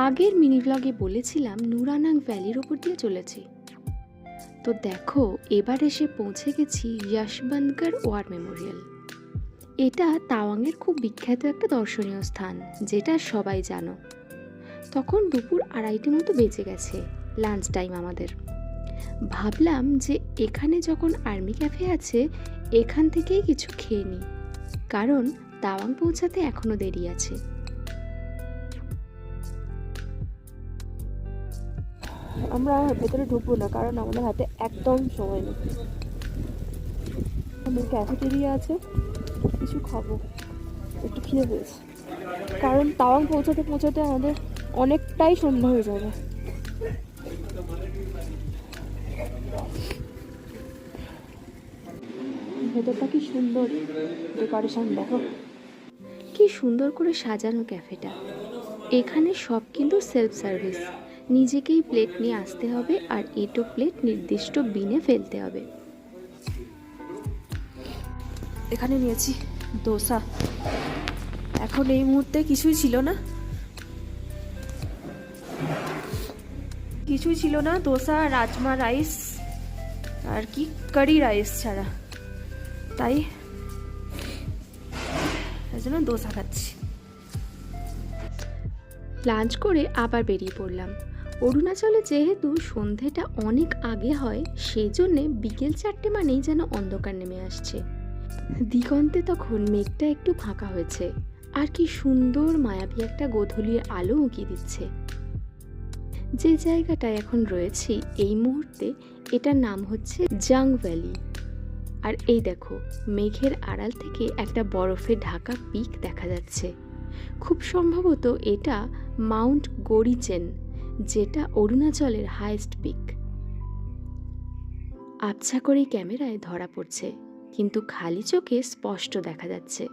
আগের মিনি ব্লগে বলেছিলাম নুরানাং ভ্যালির ওপর দিয়ে চলেছি। তো দেখো এবার এসে পৌঁছে গেছি যশবন্তগড় ওয়ার মেমোরিয়াল। এটা তাওয়াংয়ের খুব বিখ্যাত একটা দর্শনীয় স্থান, যেটা সবাই জানো। তখন দুপুর 2:30 মতো বেজে গেছে, লাঞ্চ টাইম আমাদের। ভাবলাম যে এখানে যখন আর্মি ক্যাফে আছে, এখান থেকেই কিছু খেয়ে নিই, কারণ তাওয়াং পৌঁছাতে এখনো দেরি আছে। আমরা ভেতরে ঢুকবো না, কারণ আমাদের হাতে একদম সময় নেই। আমাদের ক্যাফেটেরিয়া আছে, কিছু খাবো, একটু খিদে পেয়েছে, কারণ তাওয়াং পৌঁছাতে পৌঁছাতে আমাদের অনেকটাই সন্ধ্যা হয়ে যাবে। ভেতরটা কি সুন্দর ডেকোরেশন, দেখো কি সুন্দর করে সাজানো ক্যাফেটা। এখানে সব কিন্তু সেলফ সার্ভিস, নিজেকেই প্লেট নিয়ে আসতে হবে, আর এটো প্লেট নির্দিষ্ট বিনে ফেলতে হবে। এখানে নিয়েছি দোসা। এখন এই মুহূর্তে কিছুই ছিল না, দোসা, রাজমা রাইস আর কি কারি রাইস ছাড়া, তাই জন্য দোসা খাচ্ছি। লাঞ্চ করে আবার বেরিয়ে পড়লাম। অরুণাচলে যেহেতু সন্ধেটা অনেক আগে হয়, সেই জন্যে বিকেল 4টে মানেই যেন অন্ধকার নেমে আসছে। দিগন্তে তখন মেঘটা একটু ফাঁকা হয়েছে, আর কি সুন্দর মায়াবী একটা গোধূলির আলো উঁকি দিচ্ছে। যে জায়গাটায় এখন রয়েছি এই মুহূর্তে, এটার নাম হচ্ছে জাং ভ্যালি। আর এই দেখো, মেঘের আড়াল থেকে একটা বরফে ঢাকা পিক দেখা যাচ্ছে। খুব সম্ভবত এটা মাউন্ট গরিচেন, যেটা অরুণাচলের হাইয়েস্ট পিক। আবছা করে ক্যামেরায় ধরা পড়ছে, কিন্তু খালি চোখে স্পষ্ট দেখা যাচ্ছে।